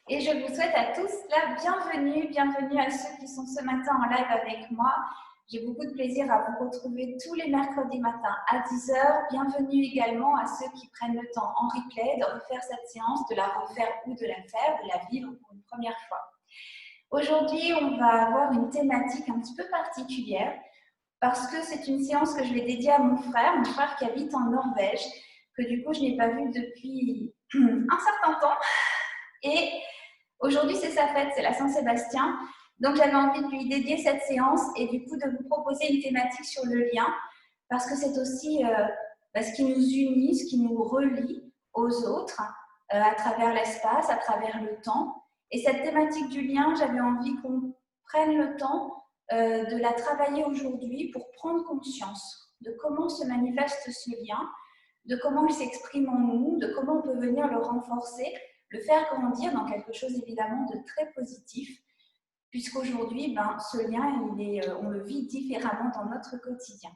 et je vous souhaite à tous la bienvenue, bienvenue à ceux qui sont ce matin en live avec moi. J'ai beaucoup de plaisir à vous retrouver tous les mercredis matins à 10 h. Bienvenue également à ceux qui prennent le temps en replay de refaire cette séance, de la refaire ou de la faire, de la vivre pour une première fois. Aujourd'hui, on va avoir une thématique un petit peu particulière parce que c'est une séance que je vais dédier à mon frère qui habite en Norvège, que du coup je n'ai pas vu depuis un certain temps. Et aujourd'hui, c'est sa fête, c'est la Saint-Sébastien. Donc, j'avais envie de lui dédier cette séance et du coup de vous proposer une thématique sur le lien parce que c'est aussi ce qui nous unit, ce qui nous relie aux autres à travers l'espace, à travers le temps. Et cette thématique du lien, j'avais envie qu'on prenne le temps de la travailler aujourd'hui pour prendre conscience de comment se manifeste ce lien, de comment il s'exprime en nous, de comment on peut venir le renforcer, le faire grandir dans quelque chose évidemment de très positif, puisqu'aujourd'hui, ce lien, on le vit différemment dans notre quotidien.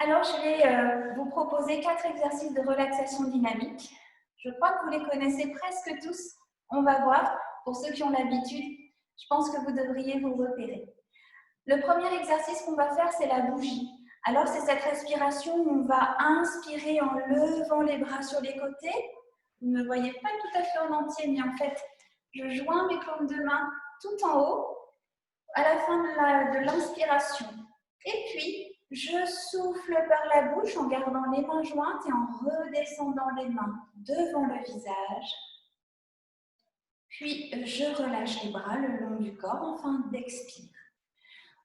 Alors, je vais vous proposer 4 exercices de relaxation dynamique. Je crois que vous les connaissez presque tous. On va voir. Pour ceux qui ont l'habitude, je pense que vous devriez vous repérer. Le premier exercice qu'on va faire, c'est la bougie. Alors, c'est cette respiration où on va inspirer en levant les bras sur les côtés. Vous ne me voyez pas tout à fait en entier, mais en fait, je joins mes paumes de main tout en haut à la fin de l'inspiration. Et puis, je souffle par la bouche en gardant les mains jointes et en redescendant les mains devant le visage. Puis, je relâche les bras le long du corps afin d'expirer.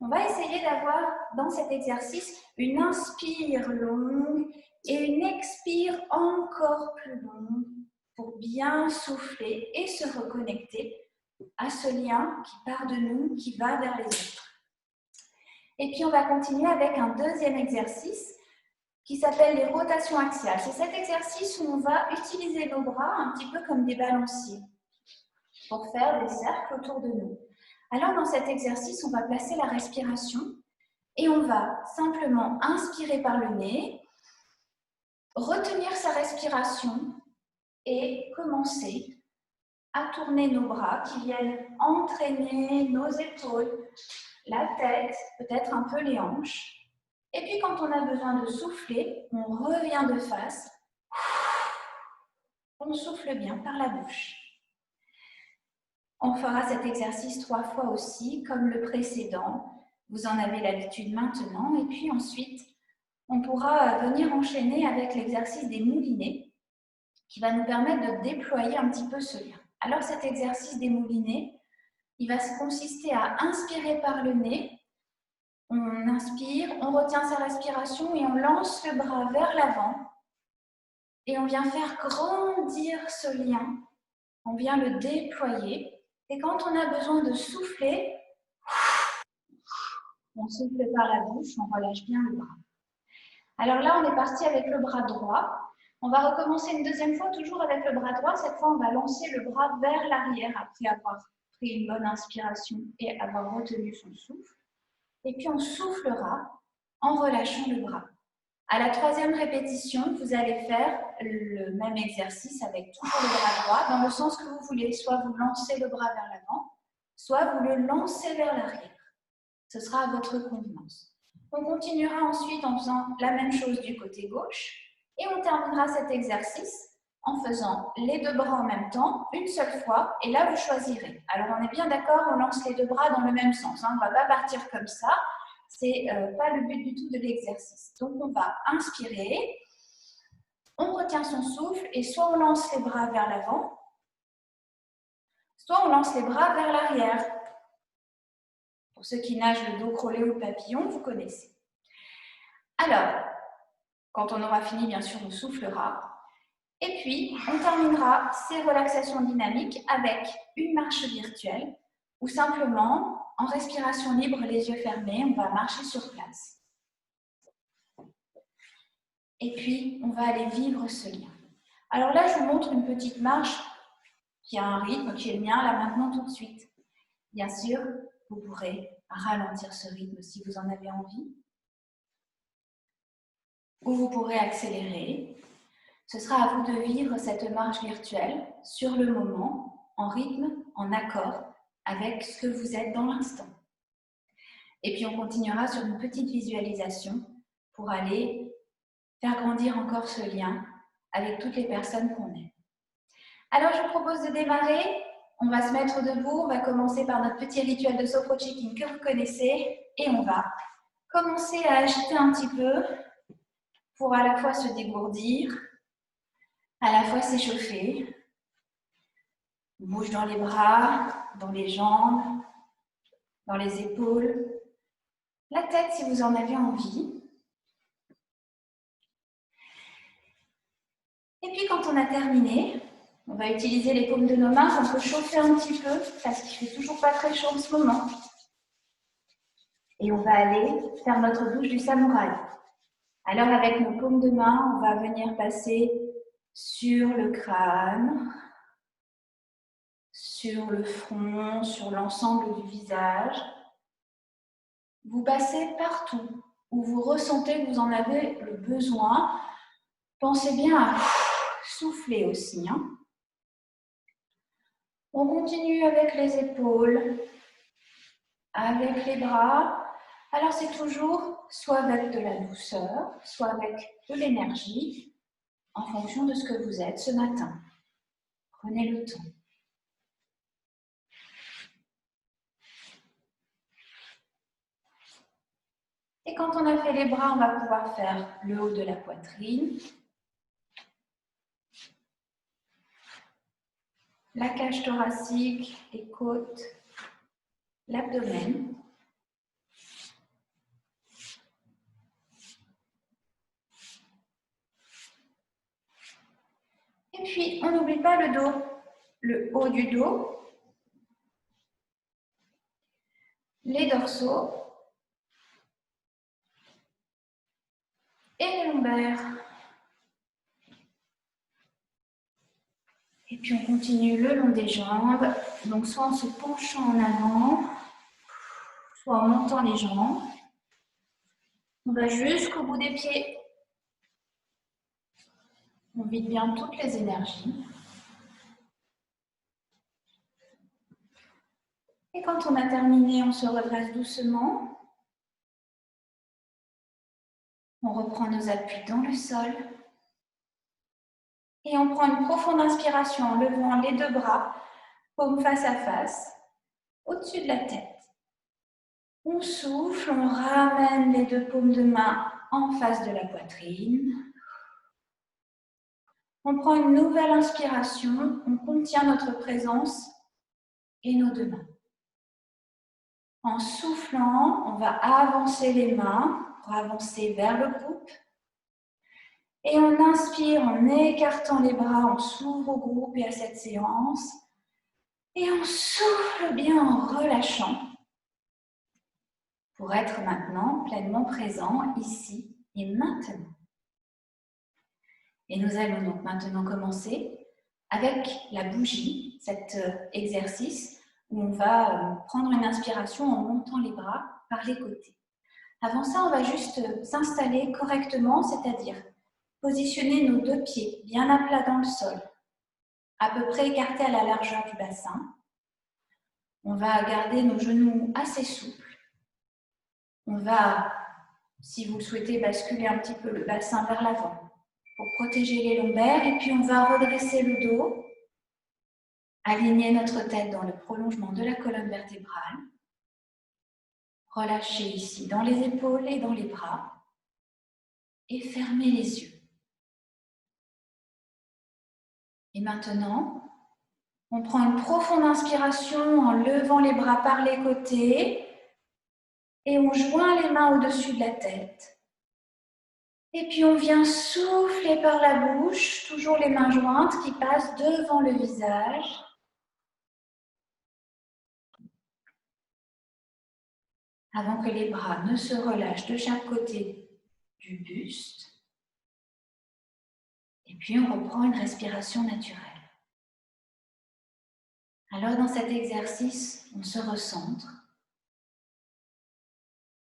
On va essayer d'avoir dans cet exercice une inspire longue et une expire encore plus longue pour bien souffler et se reconnecter à ce lien qui part de nous, qui va vers les autres. Et puis on va continuer avec un deuxième exercice qui s'appelle les rotations axiales. C'est cet exercice où on va utiliser nos bras un petit peu comme des balanciers pour faire des cercles autour de nous. Alors dans cet exercice, on va placer la respiration et on va simplement inspirer par le nez, retenir sa respiration et commencer à tourner nos bras qui viennent entraîner nos épaules, la tête, peut-être un peu les hanches. Et puis quand on a besoin de souffler, on revient de face. On souffle bien par la bouche. On fera cet exercice 3 fois aussi, comme le précédent. Vous en avez l'habitude maintenant. Et puis ensuite, on pourra venir enchaîner avec l'exercice des moulinets qui va nous permettre de déployer un petit peu ce lien. Alors cet exercice des moulinets, il va consister à inspirer par le nez. On inspire, on retient sa respiration et on lance le bras vers l'avant. Et on vient faire grandir ce lien. On vient le déployer. Et quand on a besoin de souffler, on souffle par la bouche, on relâche bien le bras. Alors là, on est parti avec le bras droit. On va recommencer une deuxième fois, toujours avec le bras droit. Cette fois, on va lancer le bras vers l'arrière après avoir pris une bonne inspiration et avoir retenu son souffle. Et puis, on soufflera en relâchant le bras. À la 3e répétition, vous allez faire le même exercice avec toujours le bras droit, dans le sens que vous voulez. Soit vous lancez le bras vers l'avant, soit vous le lancez vers l'arrière. Ce sera à votre convenance. On continuera ensuite en faisant la même chose du côté gauche et on terminera cet exercice en faisant les 2 bras en même temps, une seule fois, et là vous choisirez. Alors on est bien d'accord, on lance les 2 bras dans le même sens, on ne va pas partir comme ça, c'est pas le but du tout de l'exercice. Donc on va inspirer, on retient son souffle et soit on lance les bras vers l'avant, soit on lance les bras vers l'arrière. Pour ceux qui nagent le dos crawlé ou le papillon, vous connaissez. Alors, quand on aura fini, bien sûr, on soufflera. Et puis, on terminera ces relaxations dynamiques avec une marche virtuelle ou simplement, en respiration libre, les yeux fermés, on va marcher sur place. Et puis, on va aller vivre ce lien. Alors là, je vous montre une petite marche qui a un rythme, qui est le mien, là maintenant, tout de suite. Bien sûr, vous pourrez ralentir ce rythme si vous en avez envie. Ou vous pourrez accélérer. Ce sera à vous de vivre cette marche virtuelle sur le moment. en rythme, en accord avec ce que vous êtes dans l'instant. Et puis on continuera sur une petite visualisation pour aller faire grandir encore ce lien avec toutes les personnes qu'on aime. Alors je vous propose de démarrer. On va se mettre debout, on va commencer par notre petit rituel de sophro checking que vous connaissez et on va commencer à agiter un petit peu pour à la fois se dégourdir, à la fois s'échauffer. On bouge dans les bras, dans les jambes, dans les épaules, la tête si vous en avez envie. Et puis quand on a terminé, on va utiliser les paumes de nos mains, on peut chauffer un petit peu parce qu'il ne fait toujours pas très chaud en ce moment. Et on va aller faire notre douche du samouraï. Alors avec nos paumes de main, on va venir passer sur le crâne, sur le front, sur l'ensemble du visage. Vous passez partout où vous ressentez que vous en avez le besoin. Pensez bien à souffler aussi. On continue avec les épaules, avec les bras. Alors c'est toujours soit avec de la douceur, soit avec de l'énergie, en fonction de ce que vous êtes ce matin. Prenez le temps. Et quand on a fait les bras, on va pouvoir faire le haut de la poitrine, la cage thoracique, les côtes, l'abdomen. Et puis, on n'oublie pas le dos, le haut du dos, les dorsaux et les lombaires. Et puis, on continue le long des jambes, donc soit en se penchant en avant, soit en montant les jambes. On va jusqu'au bout des pieds. On vide bien toutes les énergies. Et quand on a terminé, on se redresse doucement. On reprend nos appuis dans le sol. Et on prend une profonde inspiration en levant les deux bras, paumes face à face, au-dessus de la tête. On souffle, on ramène les deux paumes de main en face de la poitrine. On prend une nouvelle inspiration, on contient notre présence et nos deux mains. En soufflant, on va avancer les mains pour avancer vers le groupe. Et on inspire en écartant les bras, on s'ouvre au groupe et à cette séance. Et on souffle bien en relâchant pour être maintenant pleinement présent ici et maintenant. Et nous allons donc maintenant commencer avec la bougie, cet exercice où on va prendre une inspiration en montant les bras par les côtés. Avant ça, on va juste s'installer correctement, c'est-à-dire positionner nos deux pieds bien à plat dans le sol, à peu près écartés à la largeur du bassin. On va garder nos genoux assez souples. On va, si vous le souhaitez, basculer un petit peu le bassin vers l'avant pour protéger les lombaires. Et puis, on va redresser le dos, aligner notre tête dans le prolongement de la colonne vertébrale. Relâcher ici dans les épaules et dans les bras. Et fermer les yeux. Et maintenant, on prend une profonde inspiration en levant les bras par les côtés. Et on joint les mains au-dessus de la tête. Et puis on vient souffler par la bouche, toujours les mains jointes qui passent devant le visage. Avant que les bras ne se relâchent de chaque côté du buste. Et puis on reprend une respiration naturelle. Alors dans cet exercice, on se recentre.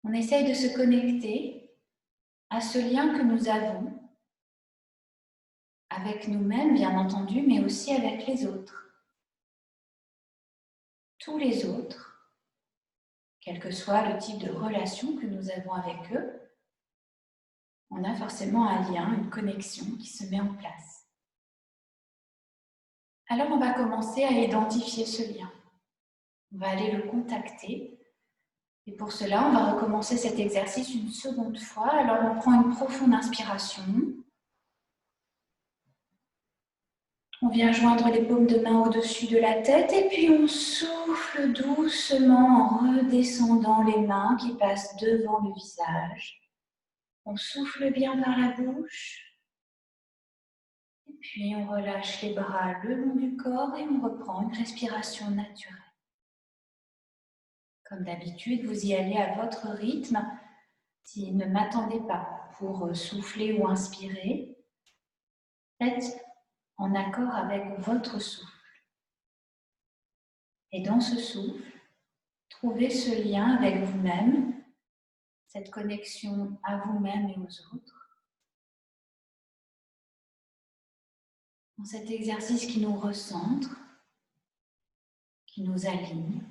On essaye de se connecter à ce lien que nous avons avec nous-mêmes, bien entendu, mais aussi avec les autres. tous les autres, quel que soit le type de relation que nous avons avec eux, on a forcément un lien, une connexion qui se met en place. Alors on va commencer à identifier ce lien. On va aller le contacter. Et pour cela, on va recommencer cet exercice une seconde fois. Alors on prend une profonde inspiration. On vient joindre les paumes de main au-dessus de la tête et puis on souffle doucement en redescendant les mains qui passent devant le visage. On souffle bien par la bouche. Et puis on relâche les bras le long du corps et on reprend une respiration naturelle. Comme d'habitude, vous y allez à votre rythme. Ne m'attendez pas pour souffler ou inspirer. Faites en accord avec votre souffle. Et dans ce souffle, trouvez ce lien avec vous-même, cette connexion à vous-même et aux autres. Dans cet exercice qui nous recentre, qui nous aligne.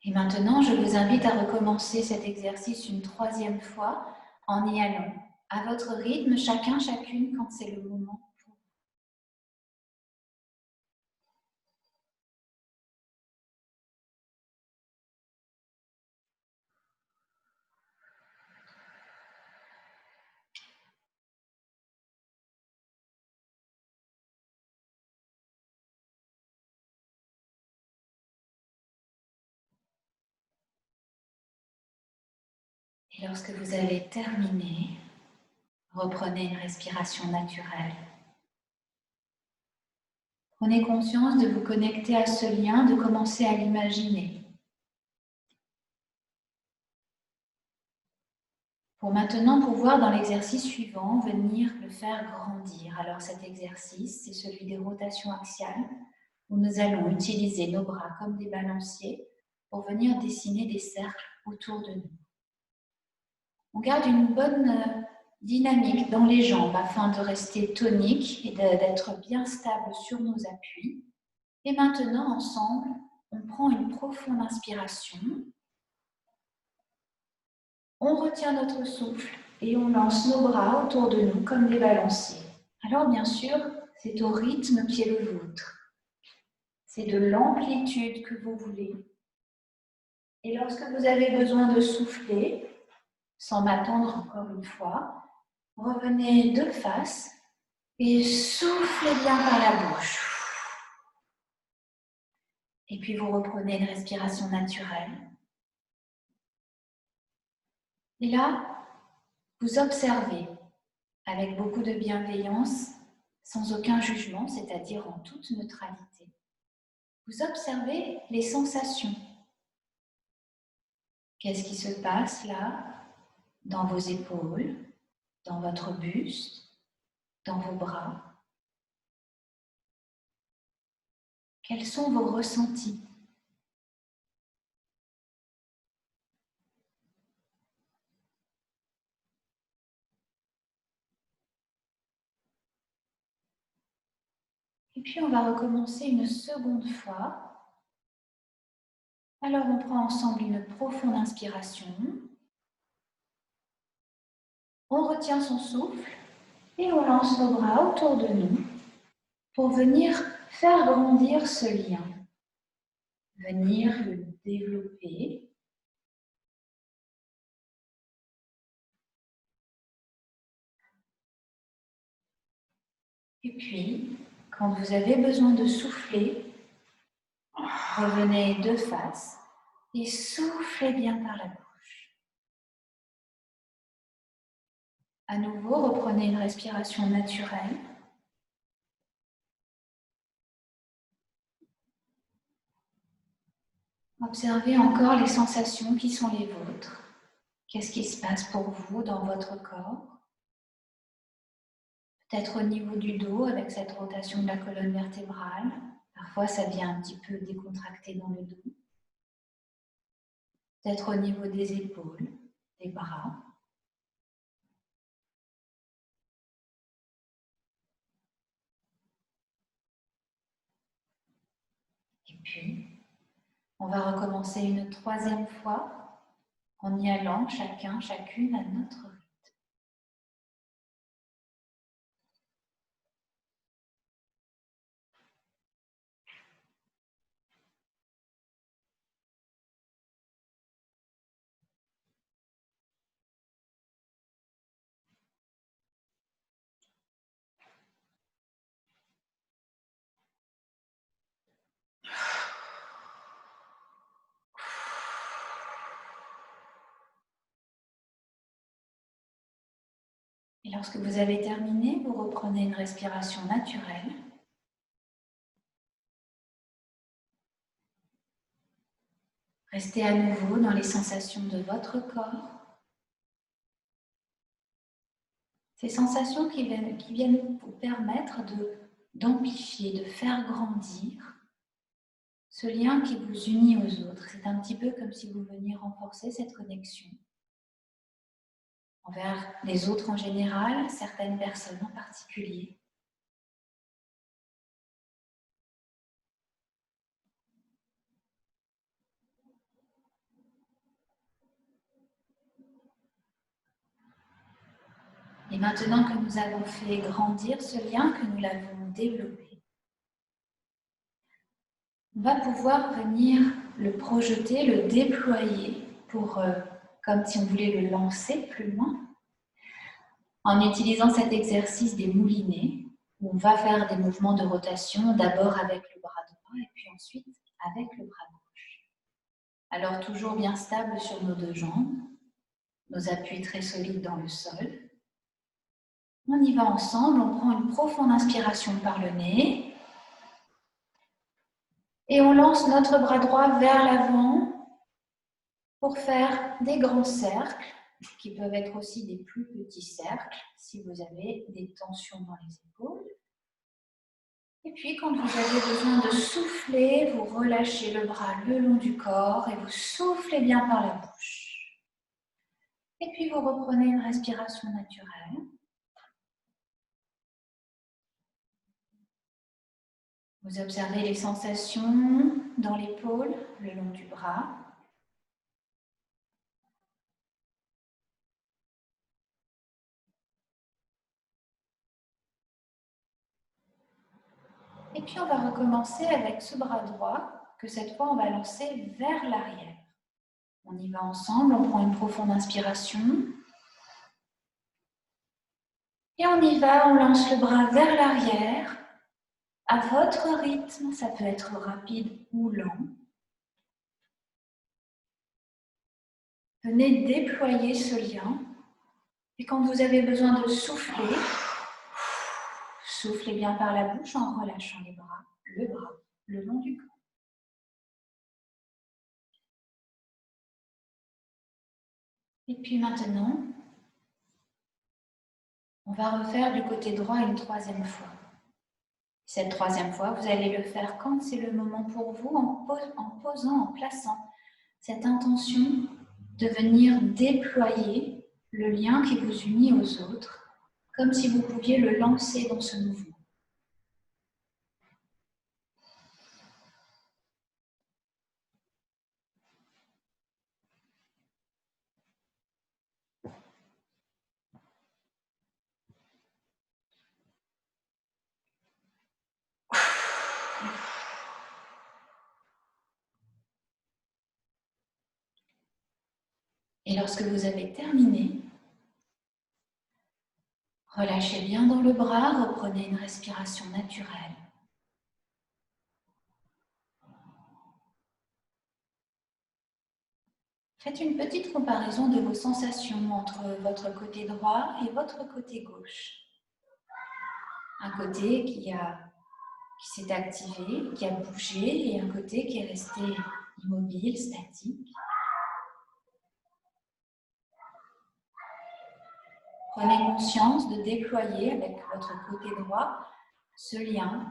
Et maintenant, je vous invite à recommencer cet exercice une troisième fois en y allant à votre rythme, chacun, chacune, quand c'est le moment. Et lorsque vous avez terminé, reprenez une respiration naturelle. Prenez conscience de vous connecter à ce lien, de commencer à l'imaginer. Pour maintenant pouvoir, dans l'exercice suivant, venir le faire grandir. Alors cet exercice, c'est celui des rotations axiales, où nous allons utiliser nos bras comme des balanciers pour venir dessiner des cercles autour de nous. On garde une bonne dynamique dans les jambes afin de rester tonique et d'être bien stable sur nos appuis. Et maintenant, ensemble, on prend une profonde inspiration. On retient notre souffle et on lance nos bras autour de nous comme des balanciers. Alors bien sûr, c'est au rythme qui est le vôtre. C'est de l'amplitude que vous voulez. Et lorsque vous avez besoin de souffler, sans m'attendre encore une fois, revenez de face et soufflez bien par la bouche. Et puis vous reprenez une respiration naturelle. Et là, vous observez avec beaucoup de bienveillance, sans aucun jugement, c'est-à-dire en toute neutralité. Vous observez les sensations. Qu'est-ce qui se passe là, dans vos épaules, dans votre buste, dans vos bras? Quels sont vos ressentis? Et puis on va recommencer une seconde fois. Alors on prend ensemble une profonde inspiration. On retient son souffle et on lance nos bras autour de nous pour venir faire grandir ce lien, venir le développer. Et puis, quand vous avez besoin de souffler, revenez de face et soufflez bien par la bouche. À nouveau, reprenez une respiration naturelle. Observez encore les sensations qui sont les vôtres. Qu'est-ce qui se passe pour vous dans votre corps? Peut-être au niveau du dos avec cette rotation de la colonne vertébrale. Parfois, ça vient un petit peu décontracter dans le dos. Peut-être au niveau des épaules, des bras. puis, on va recommencer une troisième fois en y allant chacun, chacune à notre rythme. Et lorsque vous avez terminé, vous reprenez une respiration naturelle. Restez à nouveau dans les sensations de votre corps. Ces sensations qui viennent vous permettre d'amplifier, de faire grandir ce lien qui vous unit aux autres. C'est un petit peu comme si vous veniez renforcer cette connexion envers les autres en général, certaines personnes en particulier. Et maintenant que nous avons fait grandir ce lien, que nous l'avons développé, on va pouvoir venir le projeter, le déployer pour, comme si on voulait le lancer plus loin, en utilisant cet exercice des moulinets, où on va faire des mouvements de rotation, d'abord avec le bras droit et puis ensuite avec le bras gauche. Alors toujours bien stable sur nos deux jambes, nos appuis très solides dans le sol. On y va ensemble, on prend une profonde inspiration par le nez et on lance notre bras droit vers l'avant pour faire des grands cercles qui peuvent être aussi des plus petits cercles si vous avez des tensions dans les épaules. Et puis quand vous avez besoin de souffler, vous relâchez le bras le long du corps et vous soufflez bien par la bouche. Et puis vous reprenez une respiration naturelle. Vous observez les sensations dans l'épaule, le long du bras. Et puis on va recommencer avec ce bras droit, que cette fois on va lancer vers l'arrière. On y va ensemble, on prend une profonde inspiration. Et on y va, on lance le bras vers l'arrière, à votre rythme, ça peut être rapide ou lent. Venez déployer ce lien. Et quand vous avez besoin de souffler, soufflez bien par la bouche en relâchant les bras, le long du corps. Et puis maintenant, on va refaire du côté droit une troisième fois. Cette troisième fois, vous allez le faire quand c'est le moment pour vous, en plaçant cette intention de venir déployer le lien qui vous unit aux autres, comme si vous pouviez le lancer dans ce mouvement. Et lorsque vous avez terminé, relâchez bien dans le bras, reprenez une respiration naturelle. Faites une petite comparaison de vos sensations entre votre côté droit et votre côté gauche. Un côté qui s'est activé, qui a bougé, et un côté qui est resté immobile, statique. Prenez conscience de déployer avec votre côté droit ce lien,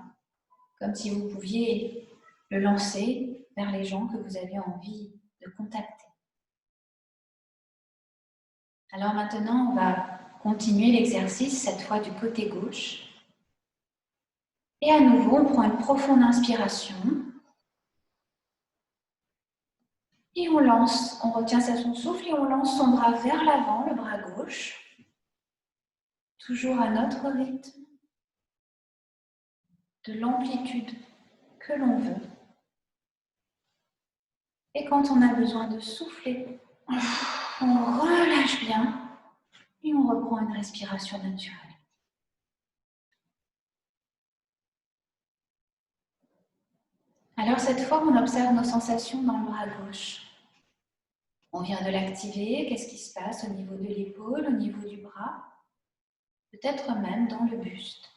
comme si vous pouviez le lancer vers les gens que vous avez envie de contacter. Alors maintenant, on va continuer l'exercice, cette fois du côté gauche. Et à nouveau, on prend une profonde inspiration. Et on lance, on retient son souffle et on lance son bras vers l'avant, le bras gauche. Toujours à notre rythme, de l'amplitude que l'on veut. Et quand on a besoin de souffler, on relâche bien et on reprend une respiration naturelle. Alors cette fois, on observe nos sensations dans le bras gauche. On vient de l'activer. Qu'est-ce qui se passe au niveau de l'épaule, au niveau du bras, peut-être même dans le buste.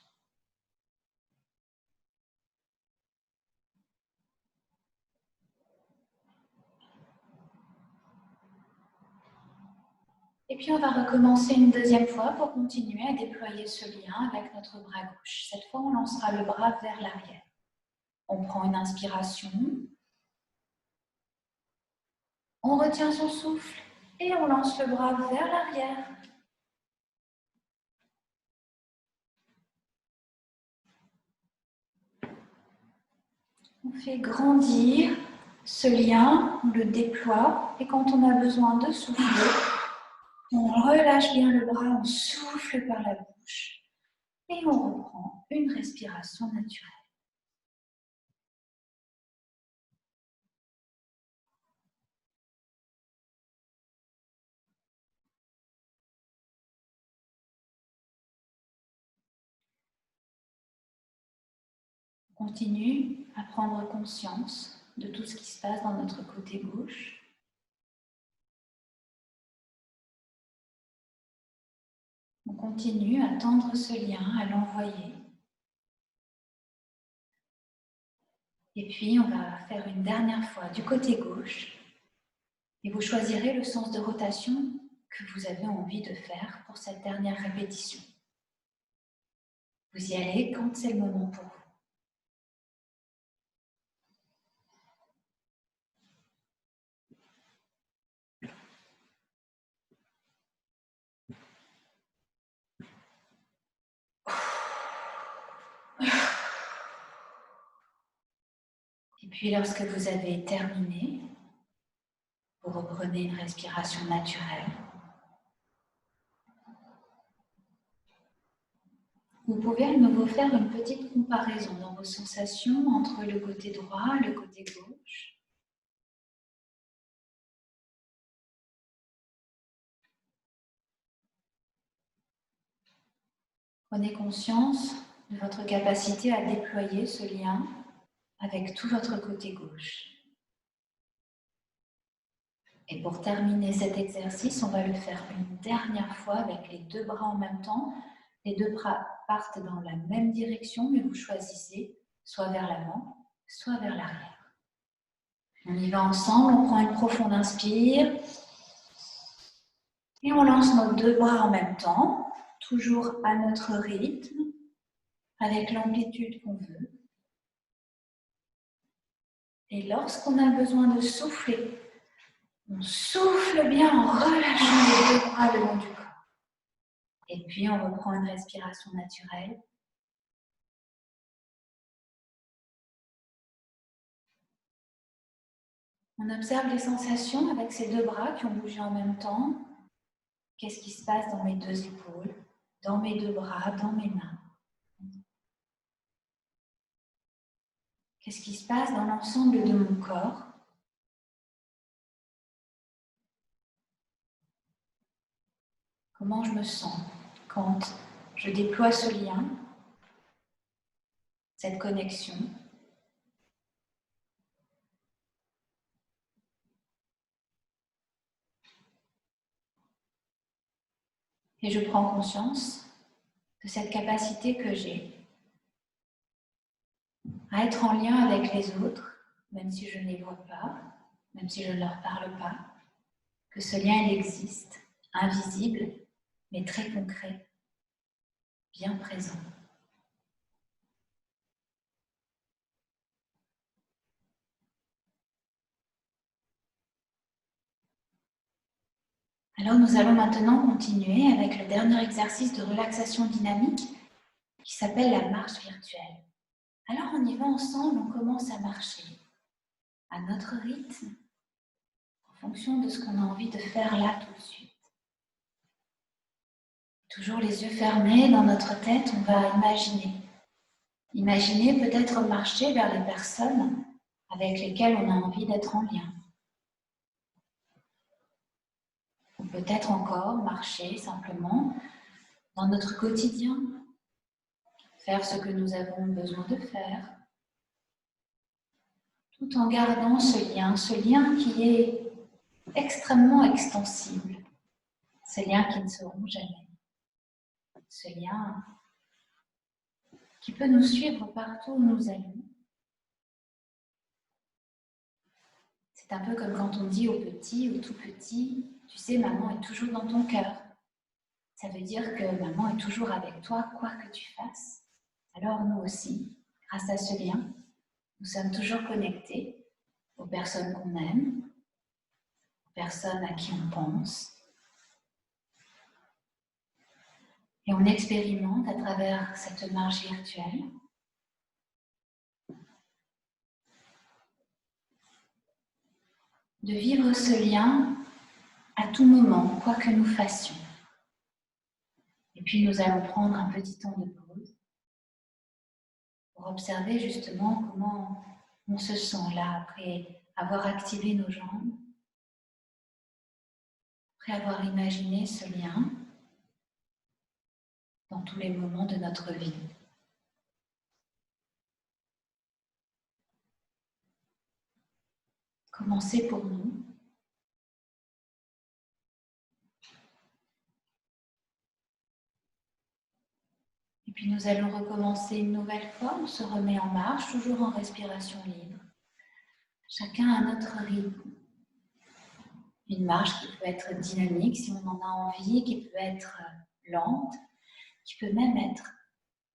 Et puis on va recommencer une deuxième fois pour continuer à déployer ce lien avec notre bras gauche. Cette fois, on lancera le bras vers l'arrière. On prend une inspiration. On retient son souffle et on lance le bras vers l'arrière. On fait grandir ce lien, on le déploie et quand on a besoin de souffler, on relâche bien le bras, on souffle par la bouche et on reprend une respiration naturelle. On continue à prendre conscience de tout ce qui se passe dans notre côté gauche. On continue à tendre ce lien, à l'envoyer. Et puis, on va faire une dernière fois du côté gauche. Et vous choisirez le sens de rotation que vous avez envie de faire pour cette dernière répétition. Vous y allez quand c'est le moment pour vous. Et puis lorsque vous avez terminé, vous reprenez une respiration naturelle. Vous pouvez à nouveau faire une petite comparaison dans vos sensations entre le côté droit et le côté gauche. Prenez conscience de votre capacité à déployer ce lien avec tout votre côté gauche. Et pour terminer cet exercice, on va le faire une dernière fois avec les deux bras en même temps. Les deux bras partent dans la même direction, mais vous choisissez soit vers l'avant, soit vers l'arrière. On y va ensemble, on prend une profonde inspire. Et on lance nos deux bras en même temps, toujours à notre rythme, avec l'amplitude qu'on veut. Et lorsqu'on a besoin de souffler, on souffle bien en relâchant les deux bras le long du corps. Et puis on reprend une respiration naturelle. On observe les sensations avec ces deux bras qui ont bougé en même temps. Qu'est-ce qui se passe dans mes deux épaules, dans mes deux bras, dans mes mains? Qu'est-ce qui se passe dans l'ensemble de mon corps? Comment je me sens quand je déploie ce lien, cette connexion? Et je prends conscience de cette capacité que j'ai à être en lien avec les autres, même si je ne les vois pas, même si je ne leur parle pas, que ce lien il existe, invisible, mais très concret, bien présent. Alors nous allons maintenant continuer avec le dernier exercice de relaxation dynamique qui s'appelle la marche virtuelle. Alors on y va ensemble, on commence à marcher à notre rythme. fonction de ce qu'on a envie de faire là tout de suite. Toujours les yeux fermés, dans notre tête, on va imaginer. Imaginer peut-être marcher vers les personnes avec lesquelles on a envie d'être en lien. Ou peut-être encore marcher simplement dans notre quotidien, faire ce que nous avons besoin de faire, tout en gardant ce lien qui est extrêmement extensible, ces liens qui ne seront jamais, ce lien qui peut nous suivre partout où nous allons. C'est un peu comme quand on dit au petit, au tout petit, tu sais, maman est toujours dans ton cœur. Ça veut dire que maman est toujours avec toi, quoi que tu fasses. Alors nous aussi, grâce à ce lien, nous sommes toujours connectés aux personnes qu'on aime, aux personnes à qui on pense. Et on expérimente à travers cette marche virtuelle de vivre ce lien à tout moment, quoi que nous fassions. Et puis nous allons prendre un petit temps de pause pour observer justement comment on se sent là après avoir activé nos jambes, après avoir imaginé ce lien dans tous les moments de notre vie. Comment c'est pour nous? Et puis nous allons recommencer une nouvelle fois, on se remet en marche, toujours en respiration libre. Chacun à notre rythme. Une marche qui peut être dynamique si on en a envie, qui peut être lente, qui peut même être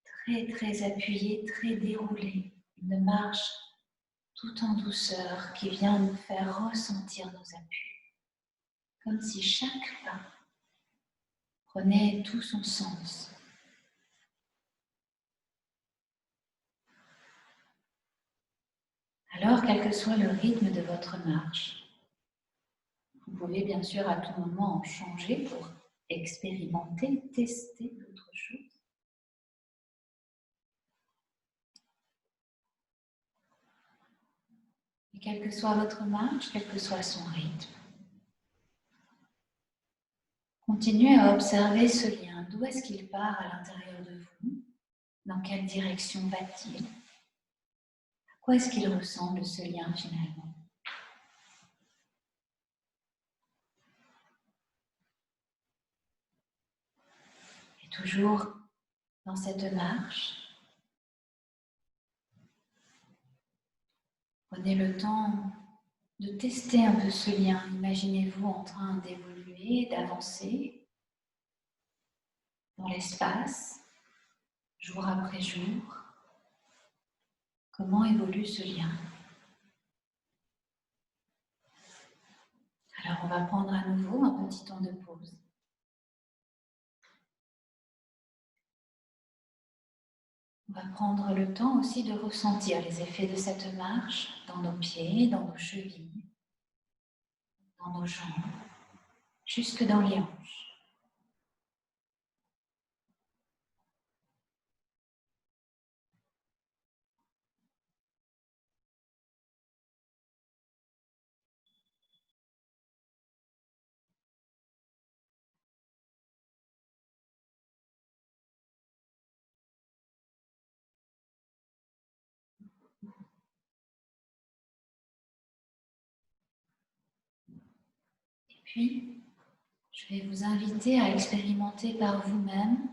très très appuyée, très déroulée. Une marche tout en douceur qui vient nous faire ressentir nos appuis. Comme si chaque pas prenait tout son sens. Alors, quel que soit le rythme de votre marche, vous pouvez bien sûr à tout moment en changer pour expérimenter, tester d'autres choses. Et quelle que soit votre marche, quel que soit son rythme, continuez à observer ce lien. D'où est-ce qu'il part à l'intérieur de vous? Dans quelle direction va-t-il? À quoi est-ce qu'il ressemble ce lien finalement? Et toujours dans cette marche, prenez le temps de tester un peu ce lien. Imaginez-vous en train d'évoluer, d'avancer dans l'espace, jour après jour. Comment évolue ce lien? Alors on va prendre à nouveau un petit temps de pause. On va prendre le temps aussi de ressentir les effets de cette marche dans nos pieds, dans nos chevilles, dans nos jambes, jusque dans les hanches. Et puis, je vais vous inviter à expérimenter par vous-même,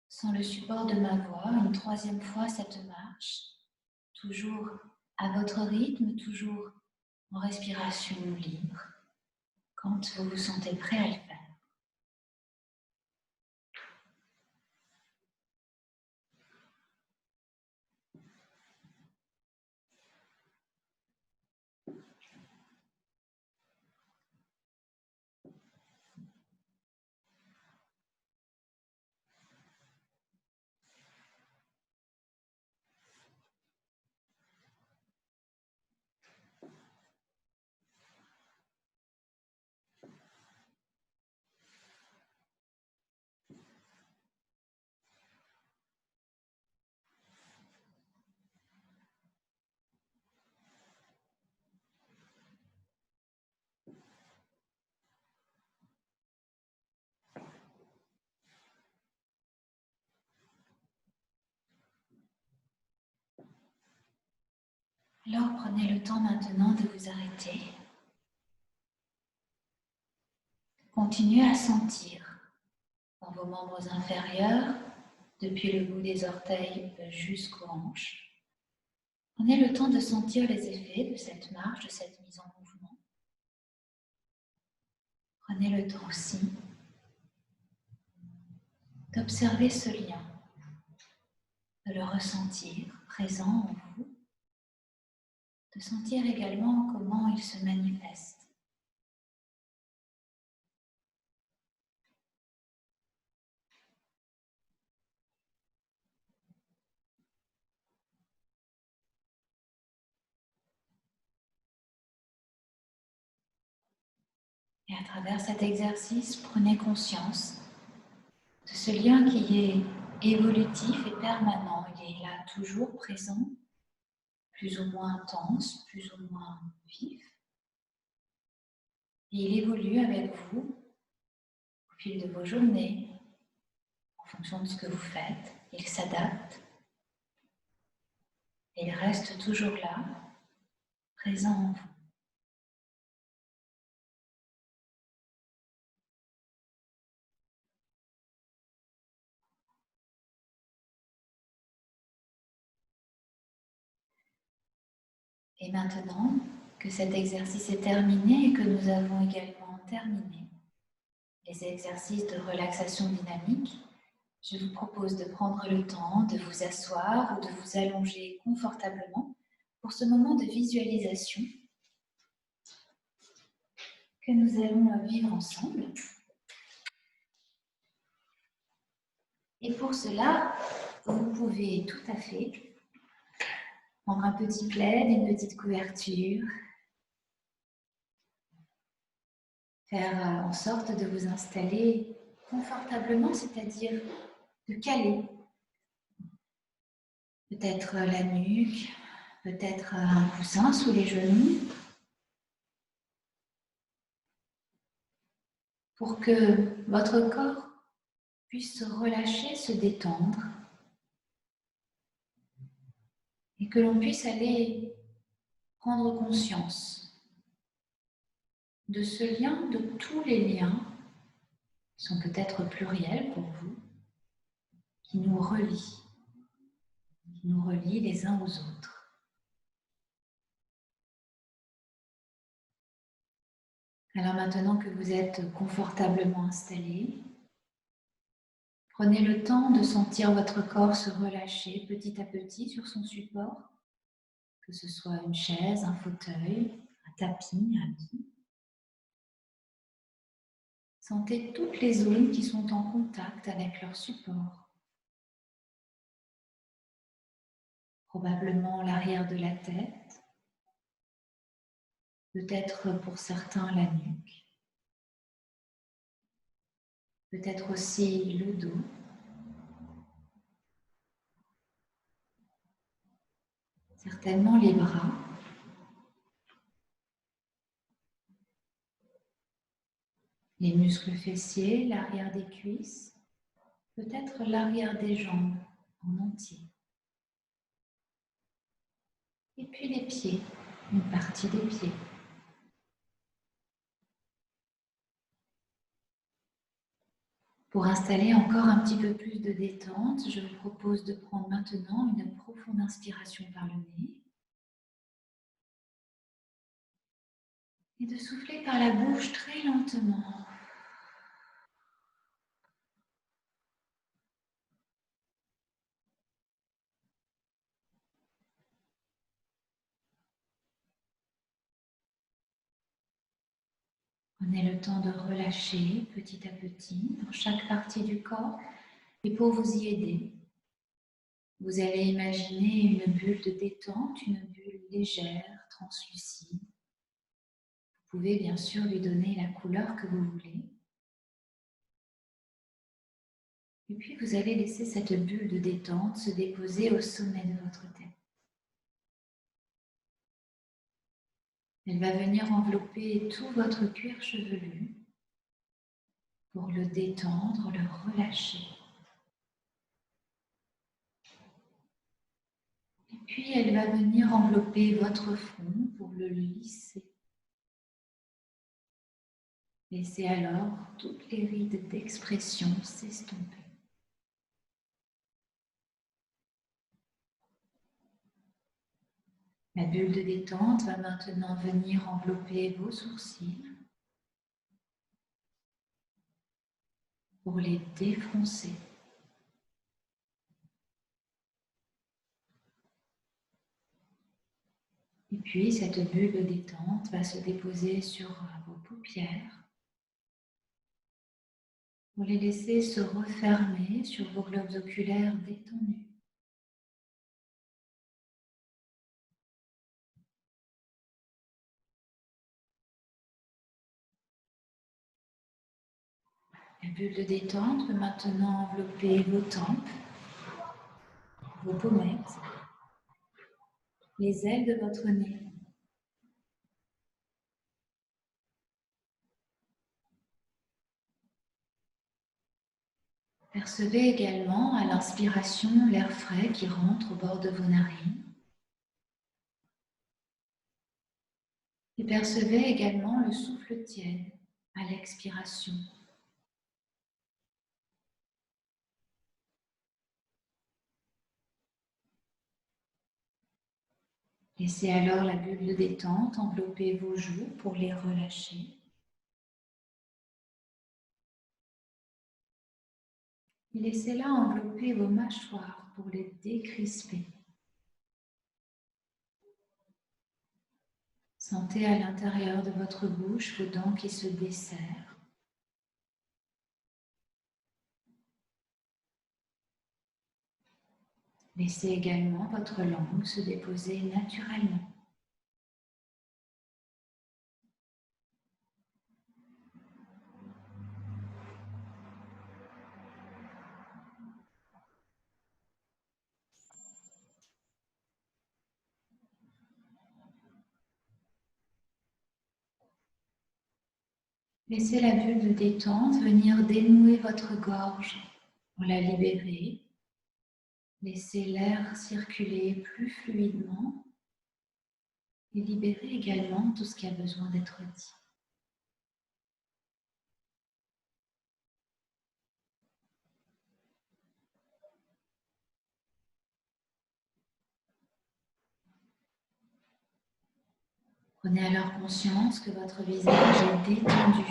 sans le support de ma voix, une troisième fois cette marche, toujours à votre rythme, toujours en respiration libre, quand vous vous sentez prêt à le faire. Alors prenez le temps maintenant de vous arrêter. Continuez à sentir dans vos membres inférieurs, depuis le bout des orteils jusqu'aux hanches. Prenez le temps de sentir les effets de cette marche, de cette mise en mouvement. Prenez le temps aussi d'observer ce lien, de le ressentir présent en vous, de sentir également comment il se manifeste. Et à travers cet exercice, prenez conscience de ce lien qui est évolutif et permanent. Il est là toujours présent, plus ou moins intense, plus ou moins vif. Et il évolue avec vous au fil de vos journées, en fonction de ce que vous faites. Il s'adapte. Et il reste toujours là, présent en vous. Et maintenant que cet exercice est terminé et que nous avons également terminé les exercices de relaxation dynamique, je vous propose de prendre le temps de vous asseoir ou de vous allonger confortablement pour ce moment de visualisation que nous allons vivre ensemble. Et pour cela, vous pouvez tout à fait prendre un petit plaid, une petite couverture, faire en sorte de vous installer confortablement, c'est-à-dire de caler peut-être la nuque, peut-être un coussin sous les genoux, pour que votre corps puisse se relâcher, se détendre et que l'on puisse aller prendre conscience de ce lien, de tous les liens, qui sont peut-être pluriels pour vous, qui nous relient les uns aux autres. Alors maintenant que vous êtes confortablement installé, prenez le temps de sentir votre corps se relâcher petit à petit sur son support, que ce soit une chaise, un fauteuil, un tapis, un lit. Sentez toutes les zones qui sont en contact avec leur support. Probablement l'arrière de la tête, peut-être pour certains la nuque, peut-être aussi le dos. Certainement les bras, les muscles fessiers, l'arrière des cuisses, peut-être l'arrière des jambes en entier. Et puis les pieds, une partie des pieds. Pour installer encore un petit peu plus de détente, je vous propose de prendre maintenant une profonde inspiration par le nez et de souffler par la bouche très lentement. Prenez le temps de relâcher petit à petit dans chaque partie du corps. Et pour vous y aider, vous allez imaginer une bulle de détente, une bulle légère, translucide. Vous pouvez bien sûr lui donner la couleur que vous voulez. Et puis vous allez laisser cette bulle de détente se déposer au sommet de votre tête. Elle va venir envelopper tout votre cuir chevelu pour le détendre, le relâcher. Et puis elle va venir envelopper votre front pour le lisser. Laissez alors toutes les rides d'expression s'estomper. La bulle de détente va maintenant venir envelopper vos sourcils pour les défroncer. Et puis cette bulle de détente va se déposer sur vos paupières pour les laisser se refermer sur vos globes oculaires détendus. La bulle de détente peut maintenant envelopper vos tempes, vos pommettes, les ailes de votre nez. Percevez également à l'inspiration l'air frais qui rentre au bord de vos narines. Et percevez également le souffle tiède à l'expiration. Laissez alors la bulle de détente envelopper vos joues pour les relâcher. Et laissez-la envelopper vos mâchoires pour les décrisper. Sentez à l'intérieur de votre bouche vos dents qui se desserrent. Laissez également votre langue se déposer naturellement. Laissez la bulle de détente venir dénouer votre gorge pour la libérer. Laissez l'air circuler plus fluidement et libérez également tout ce qui a besoin d'être dit. Prenez alors conscience que votre visage est détendu,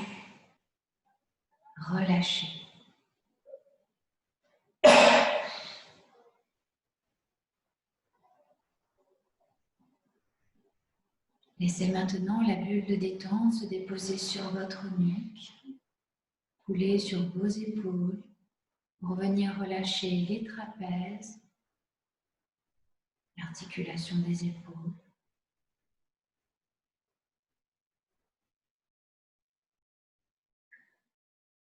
relâché. Laissez maintenant la bulle de détente se déposer sur votre nuque, couler sur vos épaules, pour venir relâcher les trapèzes, l'articulation des épaules.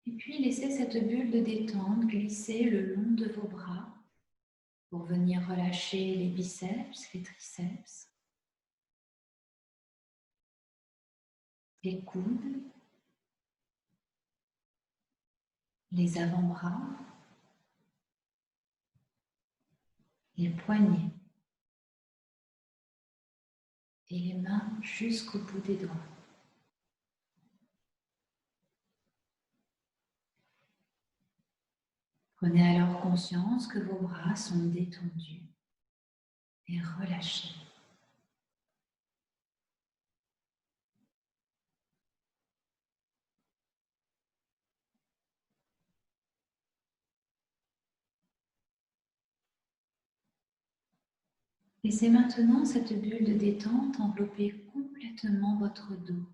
Et puis laissez cette bulle de détente glisser le long de vos bras pour venir relâcher les biceps, les triceps, les coudes, les avant-bras, les poignets et les mains jusqu'au bout des doigts. Prenez alors conscience que vos bras sont détendus et relâchés. Laissez maintenant cette bulle de détente envelopper complètement votre dos,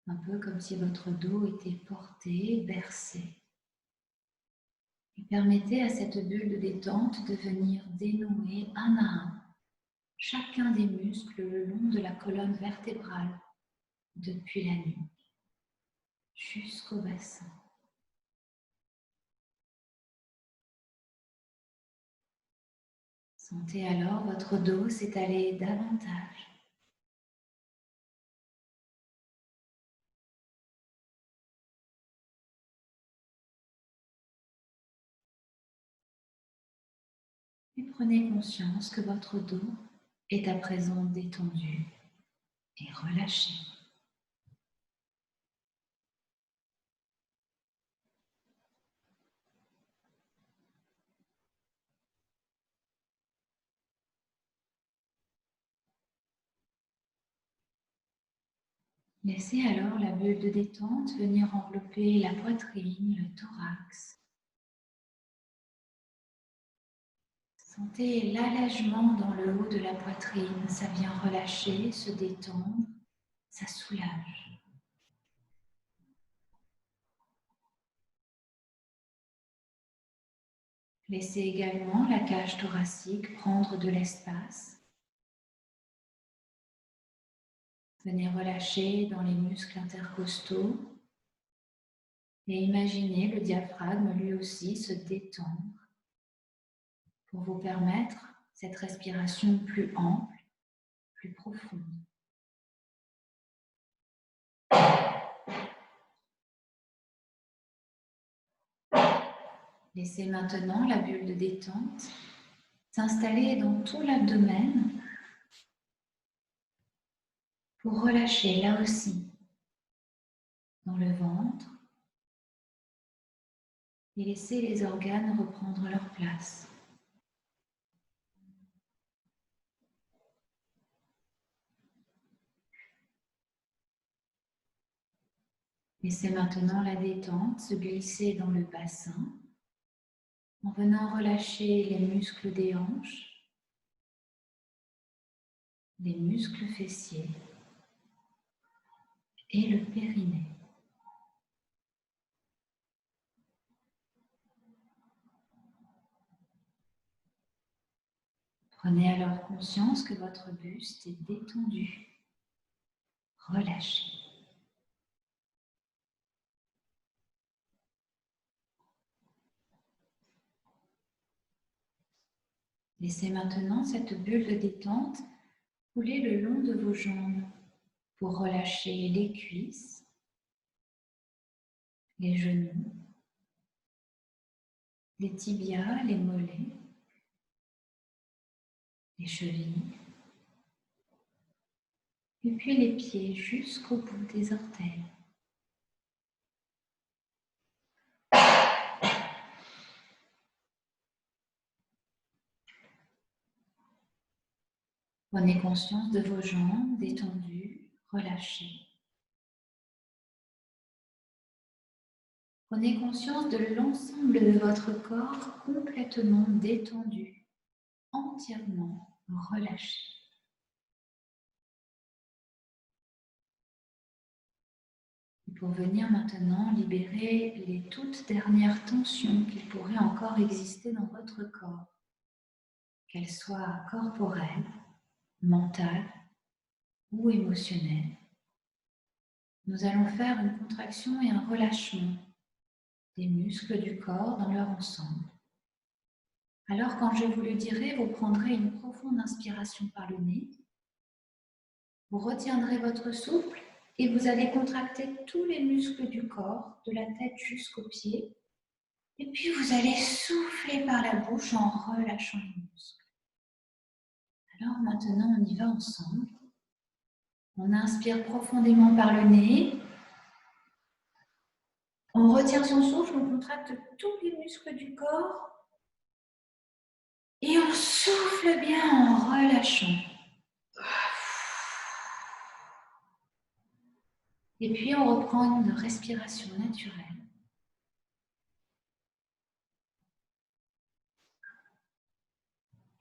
un peu comme si votre dos était porté, bercé. Et permettez à cette bulle de détente de venir dénouer un à un chacun des muscles le long de la colonne vertébrale, depuis la nuque jusqu'au bassin. Sentez alors votre dos s'étaler davantage. Et prenez conscience que votre dos est à présent détendu et relâché. Laissez alors la bulle de détente venir envelopper la poitrine, le thorax. Sentez l'allègement dans le haut de la poitrine, ça vient relâcher, se détendre, ça soulage. Laissez également la cage thoracique prendre de l'espace. Venez relâcher dans les muscles intercostaux et imaginez le diaphragme lui aussi se détendre pour vous permettre cette respiration plus ample, plus profonde. Laissez maintenant la bulle de détente s'installer dans tout l'abdomen pour relâcher là aussi dans le ventre et laisser les organes reprendre leur place. Laissez maintenant la détente se glisser dans le bassin en venant relâcher les muscles des hanches, les muscles fessiers et le périnée. Prenez alors conscience que votre buste est détendu, relâché. Laissez maintenant cette bulle de détente couler le long de vos jambes pour relâcher les cuisses, les genoux, les tibias, les mollets, les chevilles, et puis les pieds jusqu'au bout des orteils. Prenez conscience de vos jambes détendues, relâchées. Prenez conscience de l'ensemble de votre corps complètement détendu, entièrement relâché. Et pour venir maintenant libérer les toutes dernières tensions qui pourraient encore exister dans votre corps, qu'elles soient corporelles, mentales ou émotionnelles, nous allons faire une contraction et un relâchement des muscles du corps dans leur ensemble. Alors, quand je vous le dirai, vous prendrez une profonde inspiration par le nez, vous retiendrez votre souffle et vous allez contracter tous les muscles du corps, de la tête jusqu'aux pieds, et puis vous allez souffler par la bouche en relâchant les muscles. Alors maintenant, on y va ensemble. On inspire profondément par le nez. On retient son souffle, on contracte tous les muscles du corps. Et on souffle bien en relâchant. Et puis on reprend une respiration naturelle.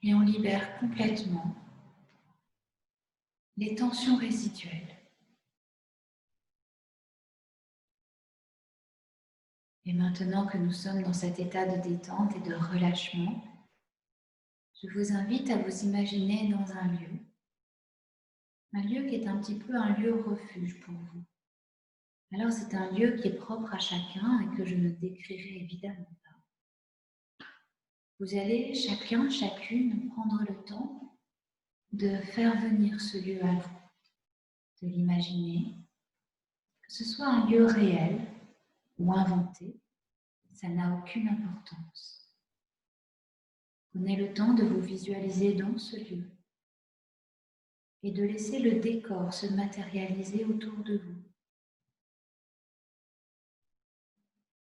Et on libère complètement les tensions résiduelles. Et maintenant que nous sommes dans cet état de détente et de relâchement, je vous invite à vous imaginer dans un lieu qui est un petit peu un lieu refuge pour vous. Alors c'est un lieu qui est propre à chacun et que je ne décrirai évidemment pas. Vous allez chacun, chacune prendre le temps de faire venir ce lieu à vous, de l'imaginer, que ce soit un lieu réel ou inventé, ça n'a aucune importance. Prenez le temps de vous visualiser dans ce lieu, et de laisser le décor se matérialiser autour de vous.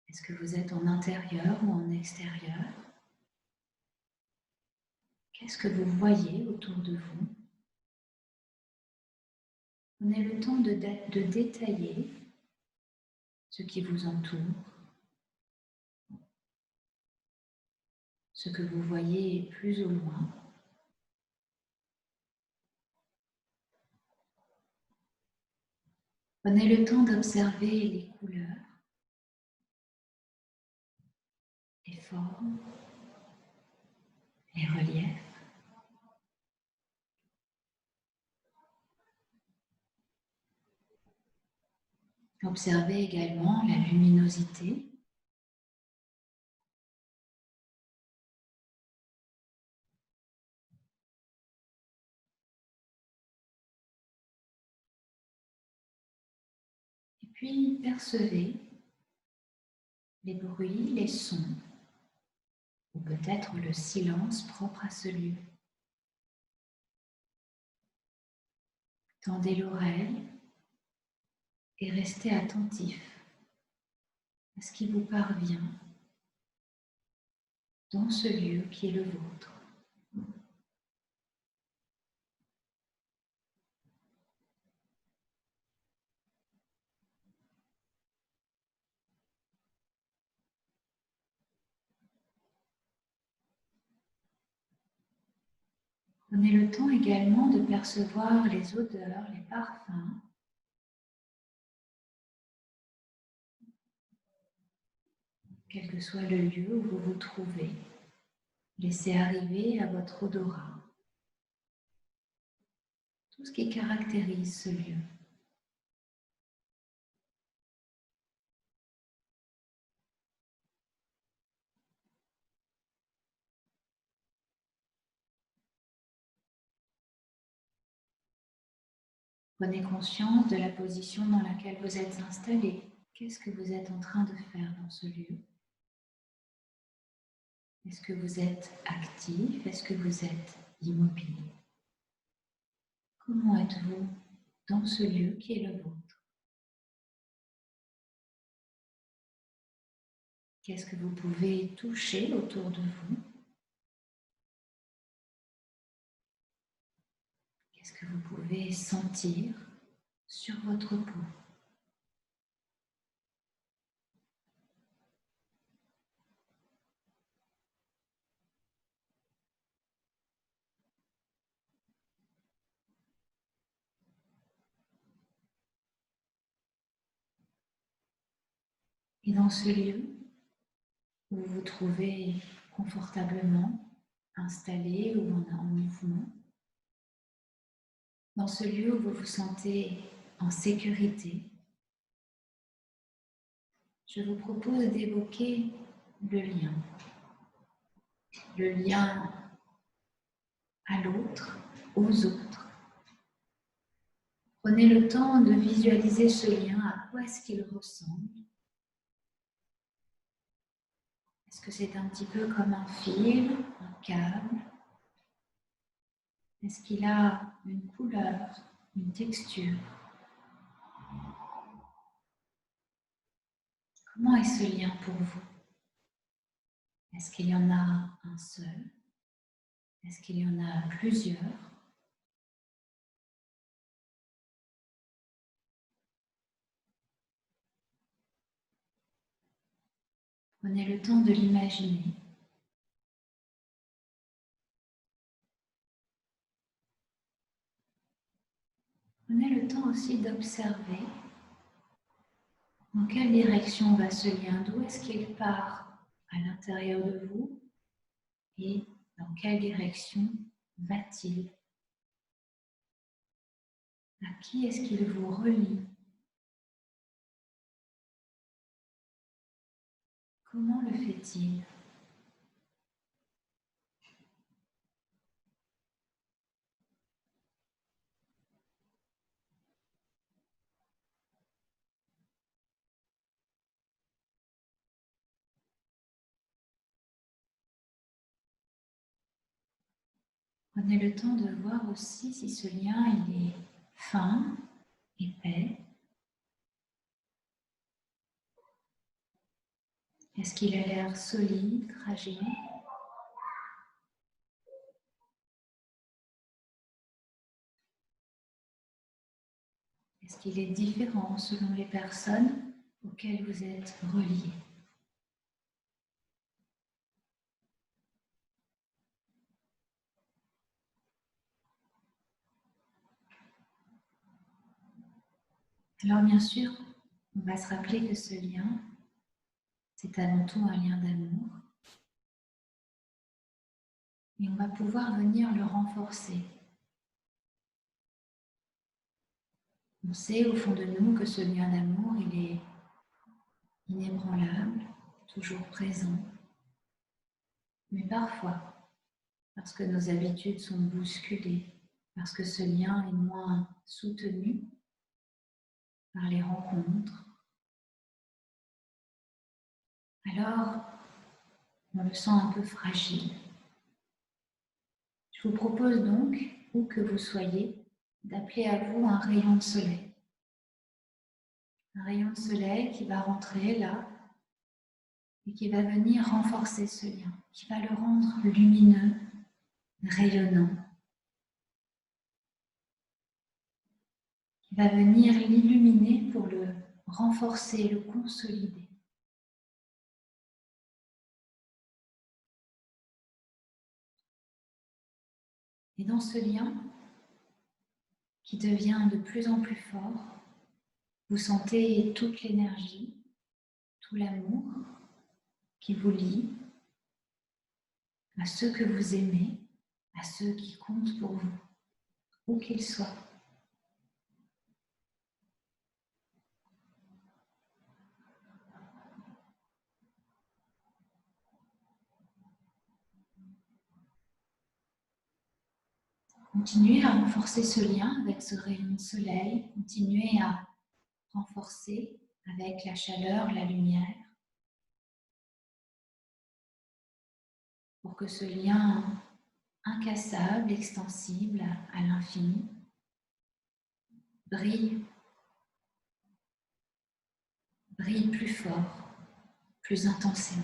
Est-ce que vous êtes en intérieur ou en extérieur? Qu'est-ce que vous voyez autour de vous? Prenez le temps de détailler ce qui vous entoure, ce que vous voyez plus au loin. Prenez le temps d'observer les couleurs, les formes, les reliefs. Observez également la luminosité. Et puis percevez les bruits, les sons, ou peut-être le silence propre à ce lieu. Tendez l'oreille et restez attentif à ce qui vous parvient dans ce lieu qui est le vôtre. Prenez le temps également de percevoir les odeurs, les parfums, quel que soit le lieu où vous vous trouvez. Laissez arriver à votre odorat tout ce qui caractérise ce lieu. Prenez conscience de la position dans laquelle vous êtes installé. Qu'est-ce que vous êtes en train de faire dans ce lieu? Est-ce que vous êtes actif? Est-ce que vous êtes immobile? Comment êtes-vous dans ce lieu qui est le vôtre? Qu'est-ce que vous pouvez toucher autour de vous? Qu'est-ce que vous pouvez sentir sur votre peau? Et dans ce lieu où vous vous trouvez confortablement installé ou en mouvement, dans ce lieu où vous vous sentez en sécurité, je vous propose d'évoquer le lien à l'autre, aux autres. Prenez le temps de visualiser ce lien, à quoi est-ce qu'il ressemble. Est-ce que c'est un petit peu comme un fil, un câble? Est-ce qu'il a une couleur, une texture? Comment est ce lien pour vous? Est-ce qu'il y en a un seul? Est-ce qu'il y en a plusieurs? Prenez le temps de l'imaginer. Prenez le temps aussi d'observer dans quelle direction va ce lien, d'où est-ce qu'il part à l'intérieur de vous et dans quelle direction va-t-il? À qui est-ce qu'il vous relie? Comment le fait-il? Prenez le temps de voir aussi si ce lien il est fin, épais. Est-ce qu'il a l'air solide, fragile? Est-ce qu'il est différent selon les personnes auxquelles vous êtes reliés? Alors bien sûr, on va se rappeler que ce lien, c'est avant tout un lien d'amour. Et on va pouvoir venir le renforcer. On sait au fond de nous que ce lien d'amour, il est inébranlable, toujours présent. Mais parfois, parce que nos habitudes sont bousculées, parce que ce lien est moins soutenu par les rencontres, alors on le sent un peu fragile. Je vous propose donc, où que vous soyez, d'appeler à vous un rayon de soleil. Un rayon de soleil qui va rentrer là et qui va venir renforcer ce lien, qui va le rendre lumineux, rayonnant, qui va venir l'illuminer pour le renforcer, le consolider. Et dans ce lien, qui devient de plus en plus fort, vous sentez toute l'énergie, tout l'amour qui vous lie à ceux que vous aimez, à ceux qui comptent pour vous, où qu'ils soient. Continuez à renforcer ce lien avec ce rayon de soleil, continuez à renforcer avec la chaleur, la lumière, pour que ce lien incassable, extensible à l'infini, brille plus fort, plus intensément.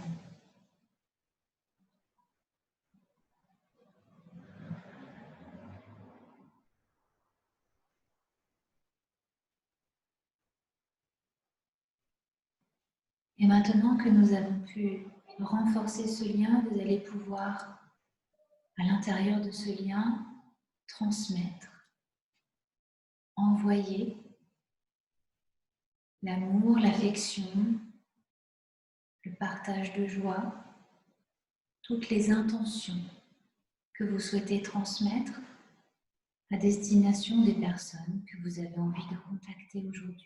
Et maintenant que nous avons pu renforcer ce lien, vous allez pouvoir, à l'intérieur de ce lien, transmettre, envoyer l'amour, l'affection, le partage de joie, toutes les intentions que vous souhaitez transmettre à destination des personnes que vous avez envie de contacter aujourd'hui.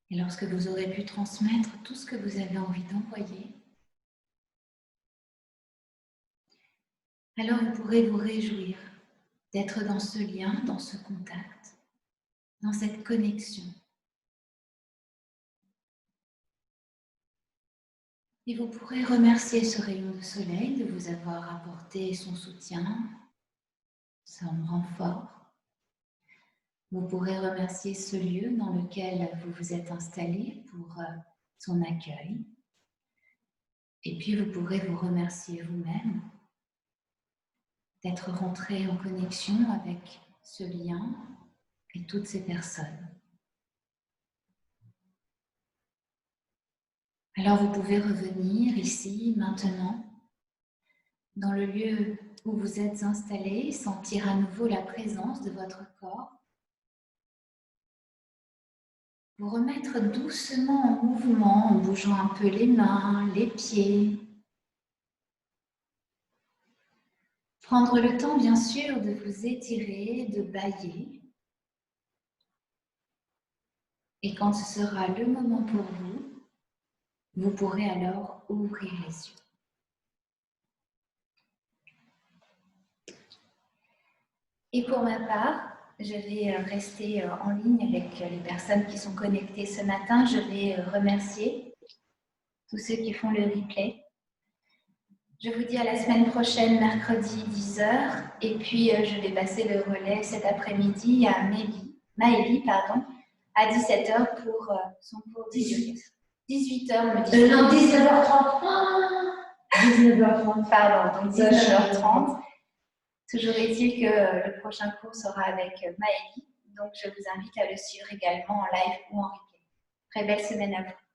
Et lorsque vous aurez pu transmettre tout ce que vous avez envie d'envoyer, alors vous pourrez vous réjouir d'être dans ce lien, dans ce contact, dans cette connexion. Et vous pourrez remercier ce rayon de soleil de vous avoir apporté son soutien, son renfort. Vous pourrez remercier ce lieu dans lequel vous vous êtes installé pour son accueil. Et puis vous pourrez vous remercier vous-même d'être rentré en connexion avec ce lien et toutes ces personnes. Alors vous pouvez revenir ici, maintenant, dans le lieu où vous êtes installé, sentir à nouveau la présence de votre corps. Vous remettre doucement en mouvement, en bougeant un peu les mains, les pieds. Prendre le temps, bien sûr, de vous étirer, de bâiller. Et quand ce sera le moment pour vous, vous pourrez alors ouvrir les yeux. Et pour ma part, je vais rester en ligne avec les personnes qui sont connectées ce matin. Je vais remercier tous ceux qui font le replay. Je vous dis à la semaine prochaine, mercredi 10h. Et puis, je vais passer le relais cet après-midi à Maëlie, à 17h pour son cours 18h, me dit. Non, 19h30. 19h30. Pardon, donc 19h30. Toujours est-il que le prochain cours sera avec Maëlie. Donc, je vous invite à le suivre également en live ou en replay. Très belle semaine à vous.